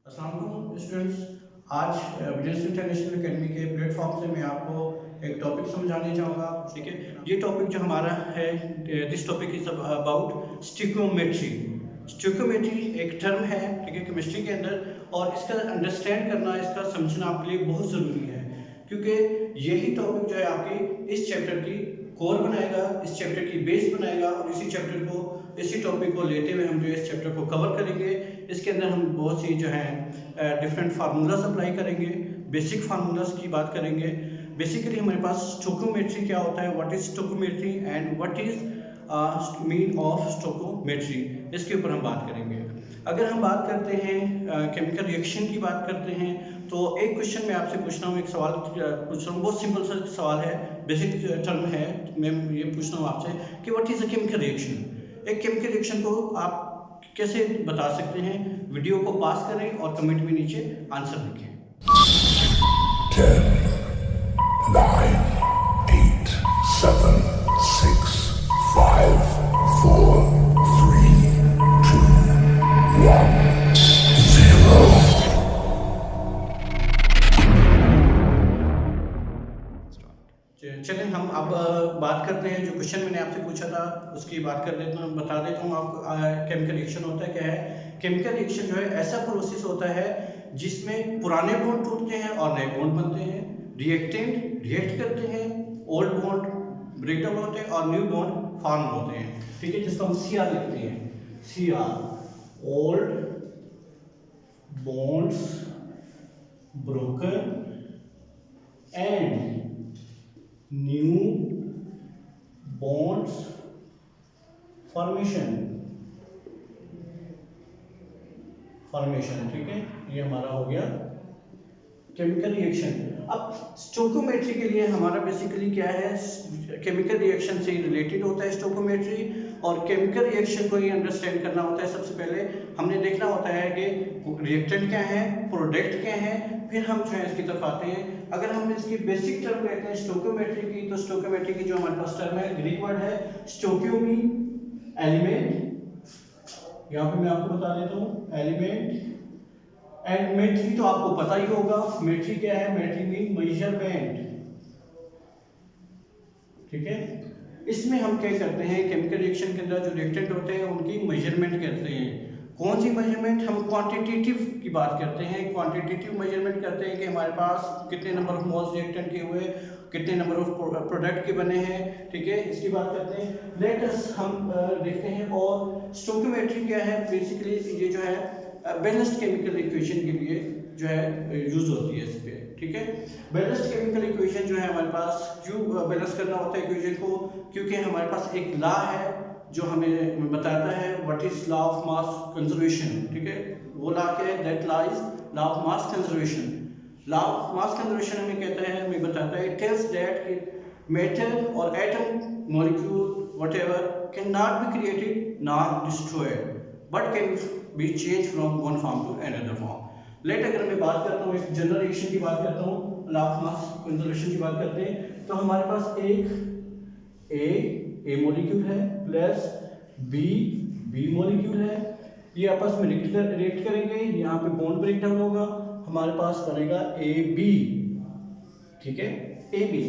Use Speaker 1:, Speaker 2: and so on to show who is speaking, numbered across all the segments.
Speaker 1: अस्सलाम वालेकुम स्टूडेंट्स। आज बिजनेस इंटरनेशनल एकेडमी के प्लेटफॉर्म से मैं आपको एक टॉपिक समझाने चाहूँगा। ठीक है, ये टॉपिक जो हमारा है, दिस टॉपिक इज अबाउट स्टिक्योमेट्री। स्टिक्योमेट्री एक टर्म है, ठीक है, केमिस्ट्री के अंदर, और इसका अंडरस्टैंड करना, इसका समझना आपके लिए बहुत ज़रूरी है, क्योंकि यही टॉपिक जो है आपके इस चैप्टर की कोर बनाएगा, इस चैप्टर की बेस बनाएगा, और इसी टॉपिक को लेते हुए हम जो इस चैप्टर को कवर करेंगे। इसके अंदर हम बहुत सी जो है डिफरेंट फार्मूलाज अप्लाई करेंगे, बेसिक फार्मूलाज की बात करेंगे। बेसिकली हमारे पास स्टोकोमेट्री क्या होता है, what is stoichiometry and what is mean of stoichiometry, इसके ऊपर हम बात करेंगे। अगर हम बात करते हैं केमिकल रिएक्शन की बात करते हैं, तो एक क्वेश्चन मैं आपसे पूछ रहा हूँ, एक सवाल पूछ रहा हूँ, बहुत सिंपल सा सवाल है, बेसिक टर्म है। मैं ये पूछ रहा हूँ आपसे कि what is a chemical reaction. एक केमिकल रिएक्शन को आप कैसे बता सकते हैं? वीडियो को पास करें और कमेंट में नीचे आंसर लिखें।
Speaker 2: 10, 9, 8, 7, 6, 5, 4, 3, 2, 1, 0.
Speaker 1: चलिए हम अब बात करते हैं, जो क्वेश्चन मैंने आपसे पूछा था उसकी बात कर देता हूँ, बता देता हूँ आपको। केमिकल रिएक्शन होता है क्या है? केमिकल रिएक्शन जो है ऐसा प्रोसेस होता है जिसमें पुराने बॉन्ड टूटते हैं और नए बॉन्ड बनते हैं, रिएक्टेंट रिएक्ट करते हैं, ओल्ड बॉन्ड ब्रेक डाउन होते हैं और न्यू बॉन्ड फॉर्म होते हैं। ठीक है, जिसको हम सीआर लिखते हैं, CR, old bonds broken and new bonds formation. ठीक है, ये हमारा हो गया केमिकल रिएक्शन। अब स्टोकोमेट्री के लिए हमारा बेसिकली क्या है, केमिकल रिएक्शन से रिलेटेड होता है स्टोकोमेट्री, और केमिकल रिएक्शन को ही अंडरस्टैंड करना होता है। सबसे पहले हमने देखना होता है कि रिएक्टेंट क्या है, प्रोडक्ट क्या है, फिर हम जो है इसकी तरफ आते हैं। अगर हम इसकी बेसिक टर्म कहते हैं स्टोकोमेट्री की, तो स्टोकोमेट्री की जो हमारे पास टर्म है, ग्रीक वर्ड है स्टोकियोमी, एलिमेंट, यहाँ पे मैं आपको बता देता हूँ, एलिमेंट एंड मेट्री तो आपको पता ही होगा। मेट्री क्या है? मेट्री मीन मेजरमेंट। ठीक है, इसमें हम क्या करते हैं, केमिकल रिएक्शन के अंदर जो रिएक्टेंट होते हैं उनकी मेजरमेंट करते हैं। कौन सी मेजरमेंट? हम क्वांटिटेटिव की बात करते हैं। क्वांटिटेटिव मेजरमेंट करते हैं कि हमारे पास कितने नंबर ऑफ मोल्स रिएक्टेंट के हुए, कितने नंबर ऑफ प्रोडक्ट के बने हैं। ठीक है, इसकी बात करते हैं। लेट अस हम देखते हैं। और स्टोकियोमेट्री क्या है? बेसिकली ये जो है बैलेंस्ड केमिकल इक्वेशन के लिए जो है यूज होती है इस पे। ठीक है, बैलेंस्ड केमिकल इक्वेशन जो है हमारे पास, क्यों बैलेंस करना होता है इक्वेशन को? क्योंकि हमारे पास एक लॉ है जो हमें बताता है what is law of mass conservation. ठीक है, वो लॉ क्या है? That law is law of mass conservation. Law of mass conservation हमें कहता है, हमें बताता है, टेल्स दैट मैटर और atom, molecule, whatever can not be created nor destroyed but can be change from one form to another form. Let अगर मैं बात करता हूँ, एक जनरल रिएक्शन की बात करता हूँ, लॉ ऑफ मास कंजर्वेशन की बात करते हैं, तो हमारे पास एक ए मॉलिक्यूल है प्लस बी मॉलिक्यूल है, ये आपस में रिएक्ट करेंगे, यहाँ पे बॉन्ड ब्रेक डाउन होगा, हमारे पास बनेगा ए बी। ठीक है, ए बी।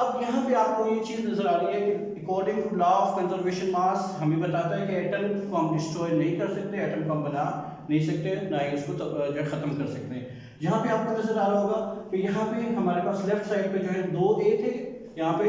Speaker 1: अब यहाँ पे आपको ये चीज नजर आ रही है कि according to law of conservation mass हमें बताता है कि एटम को हम डिस्ट्रॉय नहीं कर सकते, एटम को हम बना नहीं सकते, ना ही उसको जो है खत्म कर सकते हैं। यहाँ पे आपको नजर आ रहा होगा कि यहाँ पे हमारे पास लेफ्ट साइड पे जो है 2 ए थे, यहाँ पे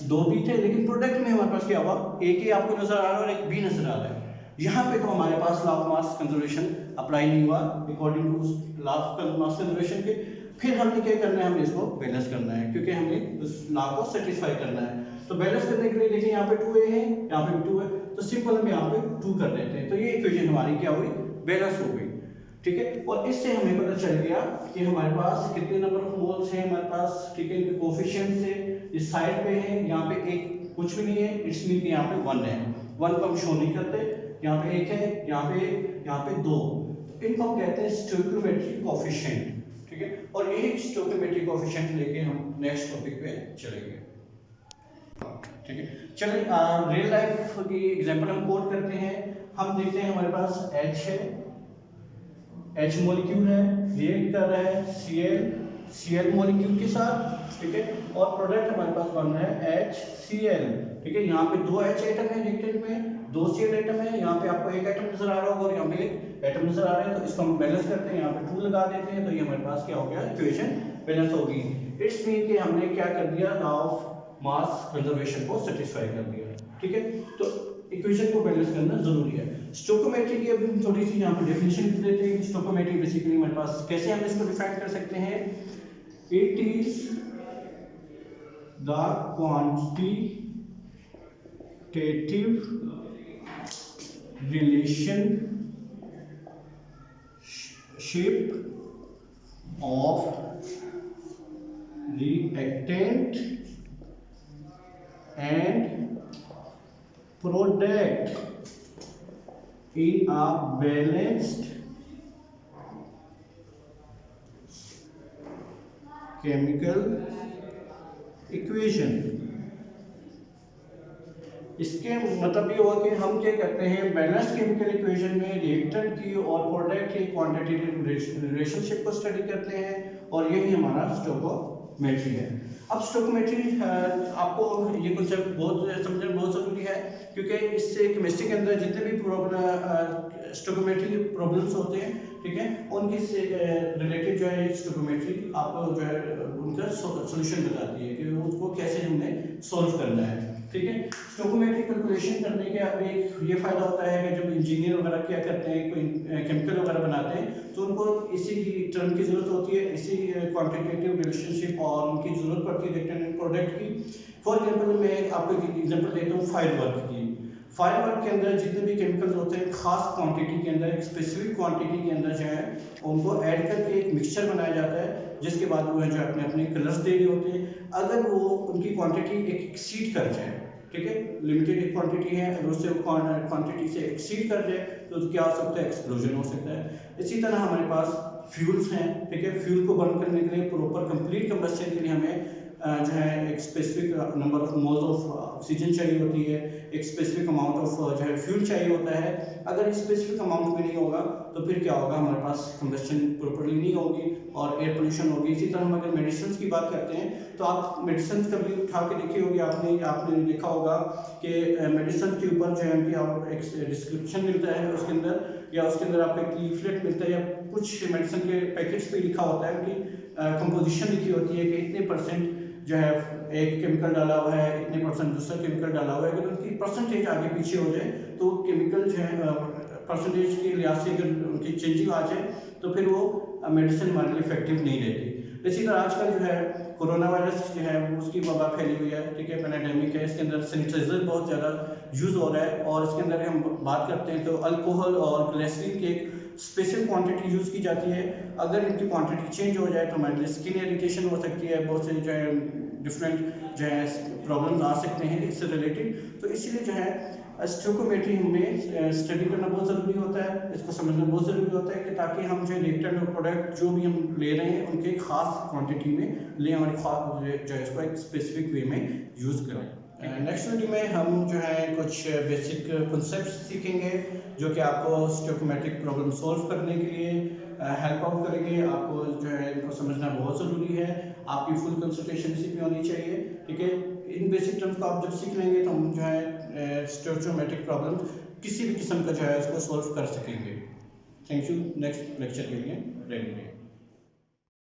Speaker 1: 2 बी थे, लेकिन प्रोडक्ट में हमारे पास क्या हुआ, एक ए आपको नजर आ रहा है और एक बी नजर आ रहा है। यहाँ पे तो हमारे पास law of mass conservation apply नहीं हुआ according to law of mass conservation के। फिर हमने क्या करना है, हमने इसको बैलेंस करना है, क्योंकि हमने उस लॉ को सेटिस्फाई करना है। तो बैलेंस करने के लिए देखिए, यहाँ पे 2a है, यहाँ पे 2 है, तो सिंपल हम यहाँ पे 2 कर देते हैं, तो ये इक्वेशन हमारी क्या हुई, बैलेंस हो गई। ठीक है, और इससे हमें पता चल गया कि हमारे पास कितने नंबर ऑफ मोल्स हैं हमारे पास। ठीक है, इनके कोफिशिएंट से इस साइड पे है, यहाँ पे एक कुछ भी नहीं है, इट्स मीन कि यहाँ पे 1 है, 1 को हम शो नहीं करते, यहाँ पे 1 है, यहाँ पे 2, तो इनको हम कहते हैं स्टोइकियोमेट्रिक कोफिशिएंट। ठीक है, और यही स्टोइकियोमेट्रिक कोफिशिएंट लेके हम नेक्स्ट टॉपिक पे चलेंगे। ठीक है, चलिए रियल लाइफ की एग्जांपल हम कोट करते हैं। हम देखते हैं हमारे पास H है, H मॉलिक्यूल है, रिएक्ट कर रहा है Cl मॉलिक्यूल के साथ, ठीक है, और प्रोडक्ट हमारे पास बन रहा है HCl, ठीक है। यहाँ पे 2 H एटम है रिएक्टेंट में, 2 Cl एटम है, यहाँ पे आपको एक एटम नजर आ रहा होगा और यहाँ पे एक एटम नजर आ रहा है, तो इसको हम बैलेंस करते हैं, यहाँ पे 2 लगा देते हैं, तो ये हमारे पास क्या हो गया, इक्वेशन बैलेंस होगी। इट्स मीन कि हमने क्या कर दिया, लॉ ऑफ मास कंजर्वेशन को सेटिस्फाई कर दिया, ठीक है। तो इक्वेशन को बैलेंस करना जरूरी है। स्टोइकोमेट्री की अभी हम थोड़ी सी यहाँ पे डेफिनेशन लिख देते हैं। स्टोइकोमेट्री बेसिकली हमारे पास कैसे हम इसको डिफाइन कर सकते हैं, it is the quantitative relationship of reactant and product in a balanced chemical equation। इसके मतलब ये हुआ कि हम क्या करते हैं, बैलेंस्ड केमिकल इक्वेशन में रिएक्टेंट की और प्रोडक्ट की क्वांटिटेटिव रिलेशनशिप को स्टडी करते हैं, और यही हमारा स्टोइकोमेट्री है। अब स्टोइकोमेट्री आपको ये कंसेप्ट बहुत समझना बहुत जरूरी है, क्योंकि इससे केमिस्ट्री के अंदर जितने भी स्टोइकोमेट्री प्रॉब्लम्स होते हैं, ठीक है, उनकी से रिलेटेड जो है स्टोइकोमेट्री आपको जो है उनका सॉल्यूशन बताती है कि उसको कैसे हमने सॉल्व करना है, ठीक है। स्टोइकोमेट्री कैलकुलेशन करने के अब एक ये फायदा होता है कि जब इंजीनियर वगैरह क्या करते हैं, कोई केमिकल वगैरह बनाते हैं, तो उनको इसी की टर्म की जरूरत होती है, इसी क्वांटिटेटिव रिलेशनशिप और उनकी जरूरत पड़ती है रिएक्टेंट प्रोडक्ट की। फॉर एग्जांपल मैं आपको एक एग्जांपल देता हूँ फायर वर्क की। फायर वर्क के अंदर जितने भी केमिकल्स होते हैं, खास क्वांटिटी के अंदर, एक स्पेसिफिक क्वांटिटी के अंदर जो है उनको ऐड करके एक मिक्सचर बनाया जाता है, जिसके बाद वो जो अपने अपने कलर्स दे रहे होते हैं। अगर वो उनकी क्वांटिटी एक्सीड कर जाए, ठीक है, लिमिटेड क्वांटिटी है, अगर उससे क्वांटिटी से एक्सीड कर जाए तो क्या हो सकता है, एक्सप्लोजन हो सकता है। इसी तरह हमारे पास फ्यूल्स हैं, ठीक है, फ्यूल को बर्न करने के लिए प्रॉपर कंप्लीट कंबस्शन के लिए हमें जो है एक specific number of moles of oxygen चाहिए होती है, एक स्पेसिफिक अमाउंट ऑफ जो है फ्यूल चाहिए होता है। अगर स्पेसिफिक अमाउंट में नहीं होगा तो फिर क्या होगा, हमारे पास कंबस्शन प्रॉपर्ली नहीं होगी और एयर पोल्यूशन होगी। इसी तरह हम अगर मेडिसिन की बात करते हैं, तो आप मेडिसिन कभी उठा के देखी होगी, आपने देखा होगा कि मेडिसिन के ऊपर जो है कि आप एक डिस्क्रिप्शन मिलता है उसके अंदर, या उसके अंदर आपको एक लीफलेट मिलता है, या कुछ मेडिसिन के पैकेट्स पे लिखा होता है, उनकी कंपोजिशन लिखी होती है कि इतने परसेंट जो है एक केमिकल डाला हुआ है, इतने परसेंट दूसरा केमिकल डाला हुआ है। अगर उनकी परसेंटेज आगे पीछे हो जाए तो केमिकल जो है परसेंटेज के लिहाज से अगर उनकी चेंजिंग आ जाए तो फिर वो मेडिसिन हमारे लिए इफेक्टिव नहीं रहती। इसी तरह आजकल जो है कोरोना वायरस जो है उसकी वबा फैली हुई है, ठीक है, पैंडेमिक है, इसके अंदर सैनिटाइजर बहुत ज़्यादा यूज़ हो रहा है, और इसके अंदर हम बात करते हैं तो अल्कोहल और ग्लिसरीन की एक स्पेशल क्वांटिटी यूज़ की जाती है। अगर इनकी क्वांटिटी चेंज हो जाए तो हमारे लिए स्किन इरिटेशन हो सकती है, बहुत से जो है डिफरेंट जो है प्रॉब्लम्स आ सकते हैं इससे रिलेटेड। तो इसीलिए जो है स्टोइकोमेट्री हमें स्टडी करना बहुत ज़रूरी होता है, इसको समझना बहुत ज़रूरी होता है कि ताकि हम जो रिएक्टेंट और प्रोडक्ट जो भी हम ले रहे हैं उनके खास क्वांटिटी में लें और जो है इसको एक स्पेसिफिक वे में यूज़ करें। नेक्स्ट वीडियो में हम जो है कुछ बेसिक कॉन्सेप्ट्स सीखेंगे जो कि आपको स्टोइकोमेट्रिक प्रॉब्लम सॉल्व करने के लिए हेल्प आउट करेंगे। आपको जो है इनको समझना बहुत ज़रूरी है, आपकी फुल कंसल्टेशन इसी पे होनी चाहिए, ठीक है। इन बेसिक टर्म्स को आप जब सीख लेंगे तो हम जो है स्टोइकोमेट्रिक प्रॉब्लम किसी भी किस्म का जो है इसको सॉल्व कर सकेंगे। Thank you. नेक्स्ट लेक्चर के लिए रेडी रहें।